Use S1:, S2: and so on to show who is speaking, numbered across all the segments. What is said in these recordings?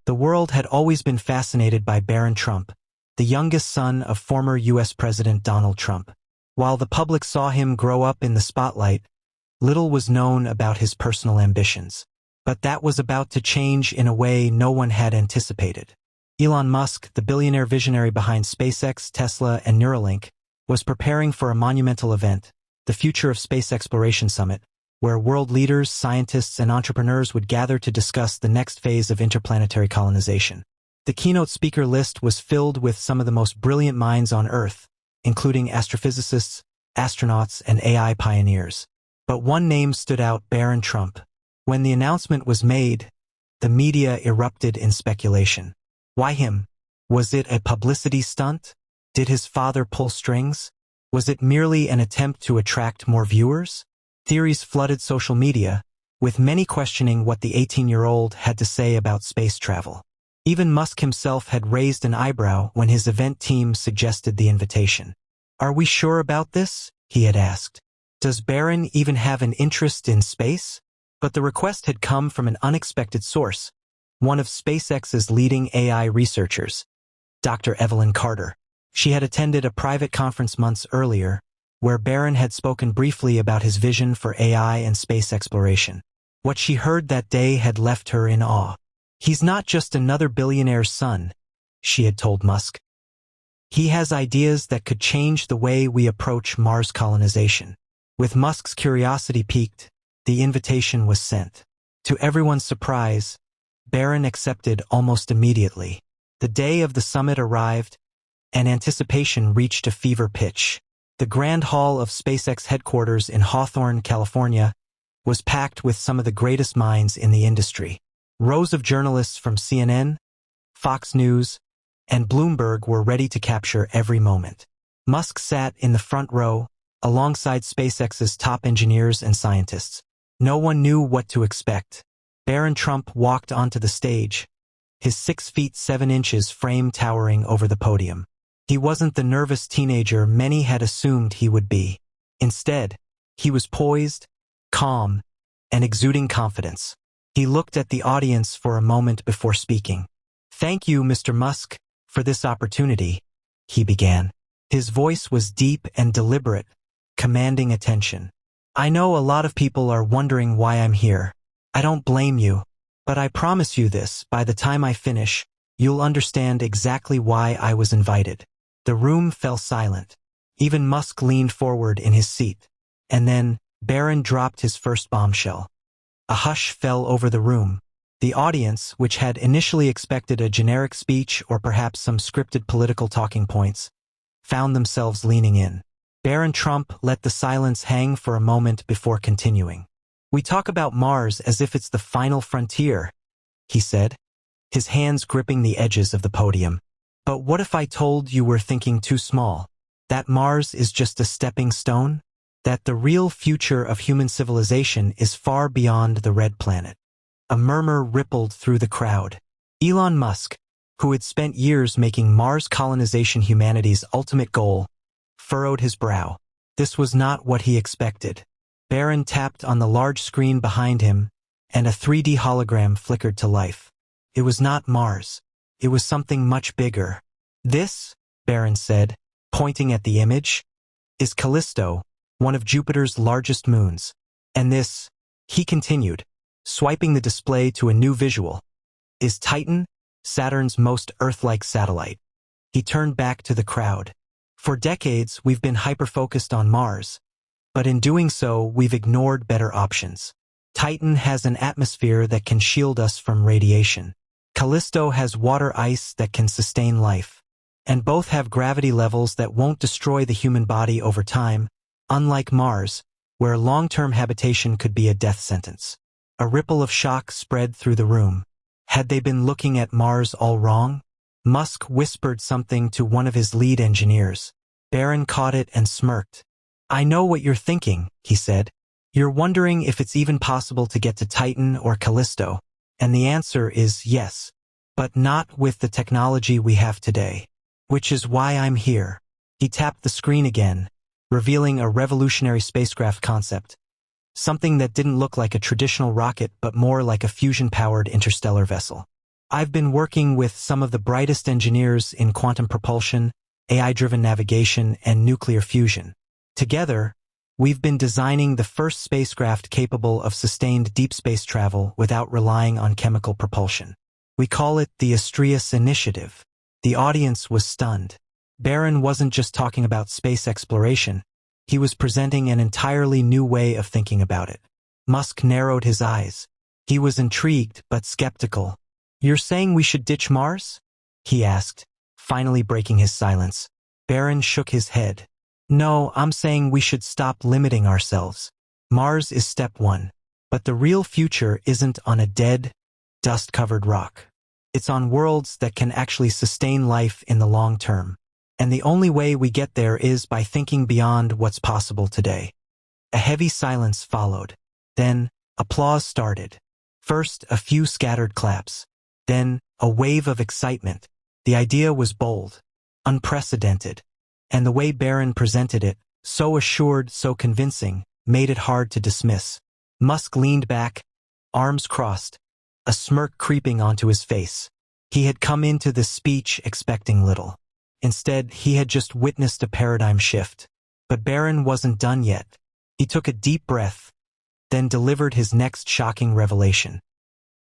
S1: The world had always been fascinated by Barron Trump, the youngest son of former U.S. President Donald Trump. While the public saw him grow up in the spotlight, little was known about his personal ambitions. But that was about to change in a way no one had anticipated. Elon Musk, the billionaire visionary behind SpaceX, Tesla, and Neuralink, was preparing for a monumental event, the Future of Space Exploration Summit, where world leaders, scientists, and entrepreneurs would gather to discuss the next phase of interplanetary colonization. The keynote speaker list was filled with some of the most brilliant minds on Earth, including astrophysicists, astronauts, and AI pioneers. But one name stood out: Barron Trump. When the announcement was made, the media erupted in speculation. Why him? Was it a publicity stunt? Did his father pull strings? Was it merely an attempt to attract more viewers? Theories flooded social media, with many questioning what the 18-year-old had to say about space travel. Even Musk himself had raised an eyebrow when his event team suggested the invitation. "Are we sure about this?" he had asked. "Does Barron even have an interest in space?" But the request had come from an unexpected source, one of SpaceX's leading AI researchers, Dr. Evelyn Carter. She had attended a private conference months earlier, where Barron had spoken briefly about his vision for AI and space exploration. What she heard that day had left her in awe. "He's not just another billionaire's son," she had told Musk. "He has ideas that could change the way we approach Mars colonization." With Musk's curiosity piqued, the invitation was sent. To everyone's surprise, Barron accepted almost immediately. The day of the summit arrived, and anticipation reached a fever pitch. The Grand Hall of SpaceX headquarters in Hawthorne, California, was packed with some of the greatest minds in the industry. Rows of journalists from CNN, Fox News, and Bloomberg were ready to capture every moment. Musk sat in the front row, alongside SpaceX's top engineers and scientists. No one knew what to expect. Barron Trump walked onto the stage, his 6 feet 7 inches frame towering over the podium. He wasn't the nervous teenager many had assumed he would be. Instead, he was poised, calm, and exuding confidence. He looked at the audience for a moment before speaking. "Thank you, Mr. Musk, for this opportunity," he began. His voice was deep and deliberate, commanding attention. "I know a lot of people are wondering why I'm here. I don't blame you, but I promise you this: by the time I finish, you'll understand exactly why I was invited." The room fell silent. Even Musk leaned forward in his seat. And then, Barron dropped his first bombshell. A hush fell over the room. The audience, which had initially expected a generic speech or perhaps some scripted political talking points, found themselves leaning in. Barron Trump let the silence hang for a moment before continuing. "We talk about Mars as if it's the final frontier," he said, his hands gripping the edges of the podium. "But what if I told you we're thinking too small? That Mars is just a stepping stone? That the real future of human civilization is far beyond the red planet?" A murmur rippled through the crowd. Elon Musk, who had spent years making Mars colonization humanity's ultimate goal, furrowed his brow. This was not what he expected. Barron tapped on the large screen behind him, and a 3D hologram flickered to life. It was not Mars. It was something much bigger. "This," Barron said, pointing at the image, "is Callisto, one of Jupiter's largest moons. And this," he continued, swiping the display to a new visual, "is Titan, Saturn's most Earth-like satellite." He turned back to the crowd. "For decades, we've been hyper-focused on Mars, but in doing so, we've ignored better options. Titan has an atmosphere that can shield us from radiation. Callisto has water ice that can sustain life. And both have gravity levels that won't destroy the human body over time, unlike Mars, where long-term habitation could be a death sentence." A ripple of shock spread through the room. Had they been looking at Mars all wrong? Musk whispered something to one of his lead engineers. Barron caught it and smirked. "I know what you're thinking," he said. "You're wondering if it's even possible to get to Titan or Callisto. And the answer is yes, but not with the technology we have today. Which is why I'm here." He tapped the screen again, revealing a revolutionary spacecraft concept. Something that didn't look like a traditional rocket but more like a fusion-powered interstellar vessel. I've been working with some of the brightest engineers in quantum propulsion, AI-driven navigation, and nuclear fusion. Together, we've been designing the first spacecraft capable of sustained deep space travel without relying on chemical propulsion. We call it the Astreus Initiative. The audience was stunned. Barron wasn't just talking about space exploration. He was presenting an entirely new way of thinking about it. Musk narrowed his eyes. He was intrigued but skeptical. "You're saying we should ditch Mars?" he asked, finally breaking his silence. Barron shook his head. "No, I'm saying we should stop limiting ourselves. Mars is step one. But the real future isn't on a dead, dust-covered rock. It's on worlds that can actually sustain life in the long term. And the only way we get there is by thinking beyond what's possible today." A heavy silence followed. Then, applause started. First, a few scattered claps. Then, a wave of excitement. The idea was bold, unprecedented. And the way Barron presented it, so assured, so convincing, made it hard to dismiss. Musk leaned back, arms crossed, a smirk creeping onto his face. He had come into this speech expecting little. Instead, he had just witnessed a paradigm shift. But Barron wasn't done yet. He took a deep breath, then delivered his next shocking revelation.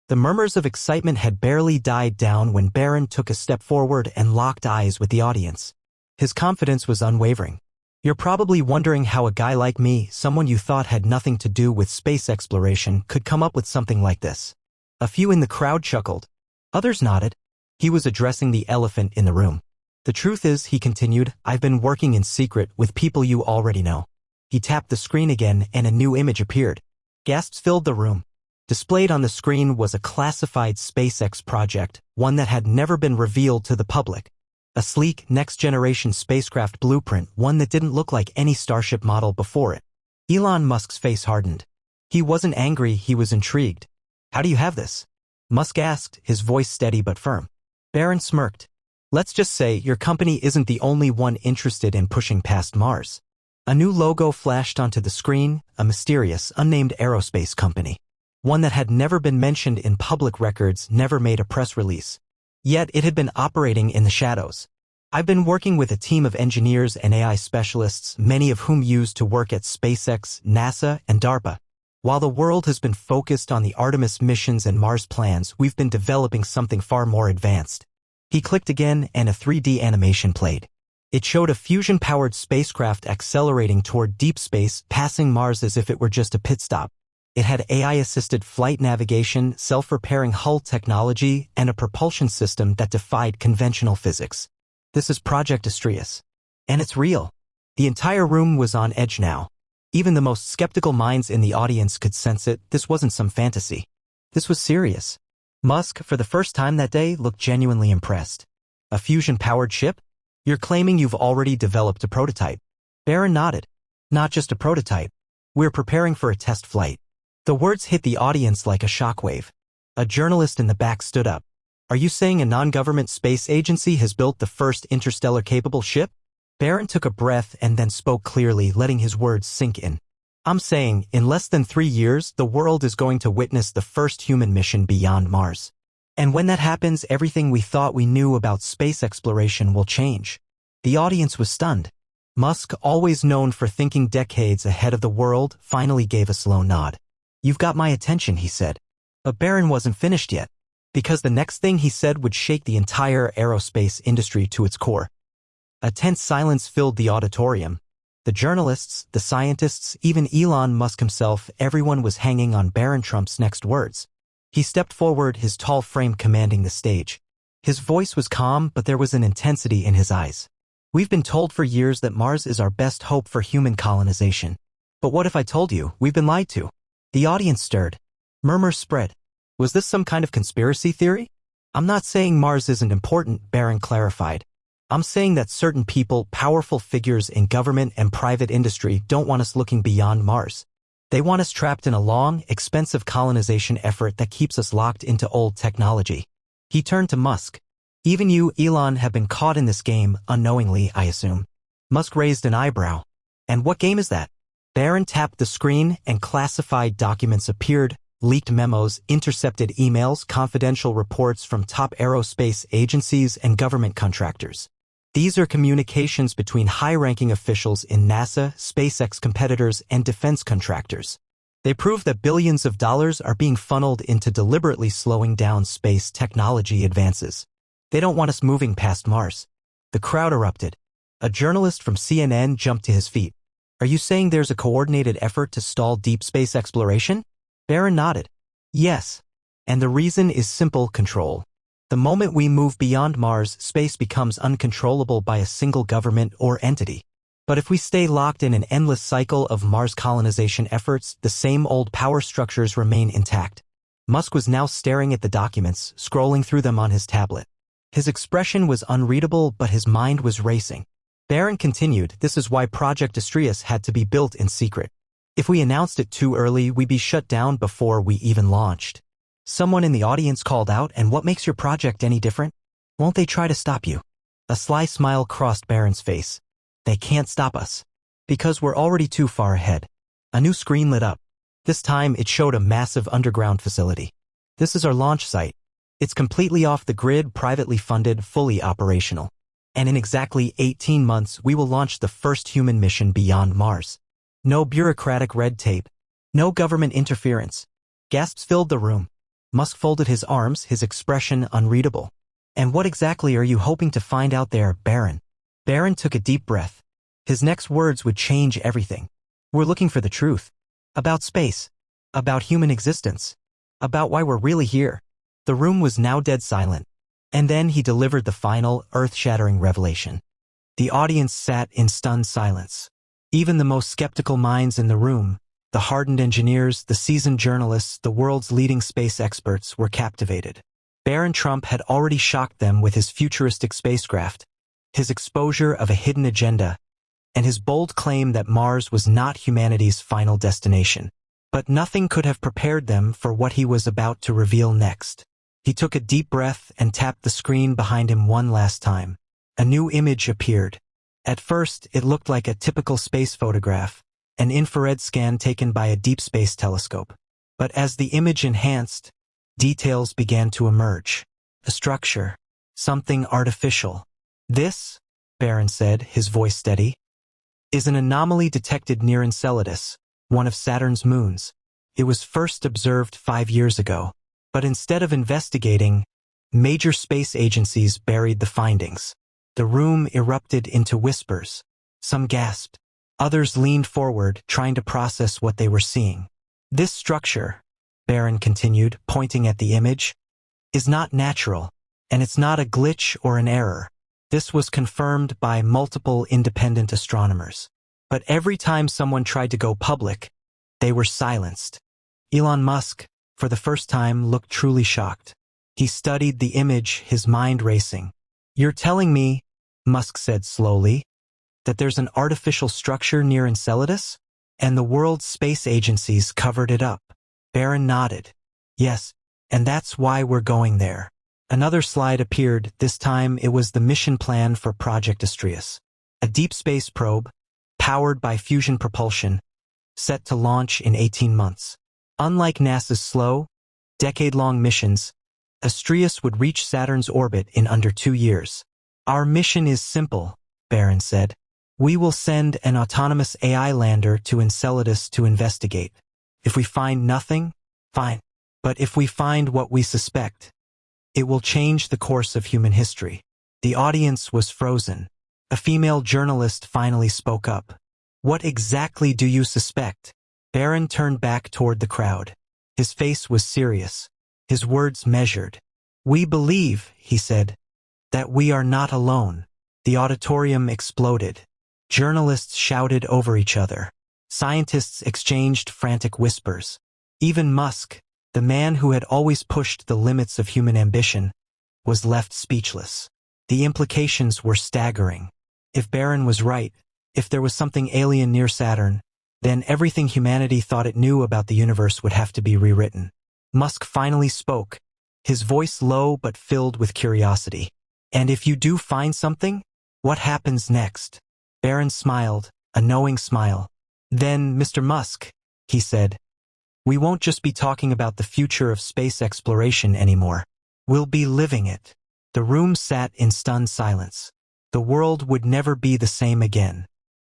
S1: The murmurs of excitement had barely died down when Barron took a step forward and locked eyes with the audience. His confidence was unwavering. "You're probably wondering how a guy like me, someone you thought had nothing to do with space exploration, could come up with something like this." A few in the crowd chuckled. Others nodded. He was addressing the elephant in the room. "The truth is," he continued, "I've been working in secret with people you already know." He tapped the screen again and a new image appeared. Gasps filled the room. Displayed on the screen was a classified SpaceX project, one that had never been revealed to the public. A sleek, next-generation spacecraft blueprint, one that didn't look like any Starship model before it. Elon Musk's face hardened. He wasn't angry, he was intrigued. "How do you have this?" Musk asked, his voice steady but firm. Barron smirked. "Let's just say your company isn't the only one interested in pushing past Mars." A new logo flashed onto the screen, a mysterious, unnamed aerospace company. One that had never been mentioned in public records, never made a press release. Yet it had been operating in the shadows. "I've been working with a team of engineers and AI specialists, many of whom used to work at SpaceX, NASA, and DARPA. While the world has been focused on the Artemis missions and Mars plans, we've been developing something far more advanced." He clicked again and a 3D animation played. It showed a fusion-powered spacecraft accelerating toward deep space, passing Mars as if it were just a pit stop. It had AI-assisted flight navigation, self-repairing hull technology, and a propulsion system that defied conventional physics. This is Project Astreus. And it's real. The entire room was on edge now. Even the most skeptical minds in the audience could sense it. This wasn't some fantasy. This was serious. Musk, for the first time that day, looked genuinely impressed. "A fusion-powered ship? You're claiming you've already developed a prototype?" Barron nodded. "Not just a prototype. We're preparing for a test flight." The words hit the audience like a shockwave. A journalist in the back stood up. "Are you saying a non-government space agency has built the first interstellar-capable ship?" Barron took a breath and then spoke clearly, letting his words sink in. "I'm saying, in less than 3 years, the world is going to witness the first human mission beyond Mars. And when that happens, everything we thought we knew about space exploration will change." The audience was stunned. Musk, always known for thinking decades ahead of the world, finally gave a slow nod. "You've got my attention," he said. But Barron wasn't finished yet, because the next thing he said would shake the entire aerospace industry to its core. A tense silence filled the auditorium. The journalists, the scientists, even Elon Musk himself, everyone was hanging on Barron Trump's next words. He stepped forward, his tall frame commanding the stage. His voice was calm, but there was an intensity in his eyes. "We've been told for years that Mars is our best hope for human colonization. But what if I told you we've been lied to?" The audience stirred. Murmurs spread. Was this some kind of conspiracy theory? "I'm not saying Mars isn't important," Barron clarified. "I'm saying that certain people, powerful figures in government and private industry, don't want us looking beyond Mars. They want us trapped in a long, expensive colonization effort that keeps us locked into old technology." He turned to Musk. "Even you, Elon, have been caught in this game, unknowingly, I assume." Musk raised an eyebrow. "And what game is that?" Barron tapped the screen and classified documents appeared, leaked memos, intercepted emails, confidential reports from top aerospace agencies and government contractors. These are communications between high-ranking officials in NASA, SpaceX competitors, and defense contractors. They prove that billions of dollars are being funneled into deliberately slowing down space technology advances. They don't want us moving past Mars. The crowd erupted. A journalist from CNN jumped to his feet. Are you saying there's a coordinated effort to stall deep space exploration? Barron nodded. Yes. And the reason is simple: control. The moment we move beyond Mars, space becomes uncontrollable by a single government or entity. But if we stay locked in an endless cycle of Mars colonization efforts, the same old power structures remain intact. Musk was now staring at the documents, scrolling through them on his tablet. His expression was unreadable, but his mind was racing. Barron continued, "This is why Project Astrius had to be built in secret. If we announced it too early, we'd be shut down before we even launched." Someone in the audience called out, "And what makes your project any different? Won't they try to stop you?" A sly smile crossed Barron's face. "They can't stop us. Because we're already too far ahead." A new screen lit up. This time it showed a massive underground facility. "This is our launch site. It's completely off the grid, privately funded, fully operational. And in exactly 18 months, we will launch the first human mission beyond Mars. No bureaucratic red tape. No government interference." Gasps filled the room. Musk folded his arms, his expression unreadable. "And what exactly are you hoping to find out there, Barron?" Barron took a deep breath. His next words would change everything. "We're looking for the truth. About space. About human existence. About why we're really here." The room was now dead silent. And then he delivered the final, earth-shattering revelation. The audience sat in stunned silence. Even the most skeptical minds in the room, the hardened engineers, the seasoned journalists, the world's leading space experts, were captivated. Barron Trump had already shocked them with his futuristic spacecraft, his exposure of a hidden agenda, and his bold claim that Mars was not humanity's final destination. But nothing could have prepared them for what he was about to reveal next. He took a deep breath and tapped the screen behind him one last time. A new image appeared. At first, it looked like a typical space photograph, an infrared scan taken by a deep space telescope. But as the image enhanced, details began to emerge. A structure. Something artificial. "This," Barron said, his voice steady, "is an anomaly detected near Enceladus, one of Saturn's moons. It was first observed 5 years ago. But instead of investigating, major space agencies buried the findings." The room erupted into whispers. Some gasped. Others leaned forward, trying to process what they were seeing. "This structure," Barron continued, pointing at the image, "is not natural, and it's not a glitch or an error. This was confirmed by multiple independent astronomers. But every time someone tried to go public, they were silenced." Elon Musk, for the first time, looked truly shocked. He studied the image, his mind racing. "You're telling me," Musk said slowly, "that there's an artificial structure near Enceladus? And the world's space agencies covered it up?" Barron nodded. "Yes, and that's why we're going there." Another slide appeared. This time it was the mission plan for Project Astrius. A deep space probe, powered by fusion propulsion, set to launch in 18 months. Unlike NASA's slow, decade-long missions, Astrius would reach Saturn's orbit in under 2 years. "Our mission is simple," Barron said. "We will send an autonomous AI lander to Enceladus to investigate. If we find nothing, fine. But if we find what we suspect, it will change the course of human history." The audience was frozen. A female journalist finally spoke up. "What exactly do you suspect?" Barron turned back toward the crowd. His face was serious, his words measured. "We believe," he said, "that we are not alone." The auditorium exploded. Journalists shouted over each other. Scientists exchanged frantic whispers. Even Musk, the man who had always pushed the limits of human ambition, was left speechless. The implications were staggering. If Barron was right, if there was something alien near Saturn, then everything humanity thought it knew about the universe would have to be rewritten. Musk finally spoke, his voice low but filled with curiosity. "And if you do find something, what happens next?" Barron smiled, a knowing smile. "Then, Mr. Musk," he said, We won't just be talking about the future of space exploration anymore. We'll be living it. The room sat in stunned silence. The world would never be the same again.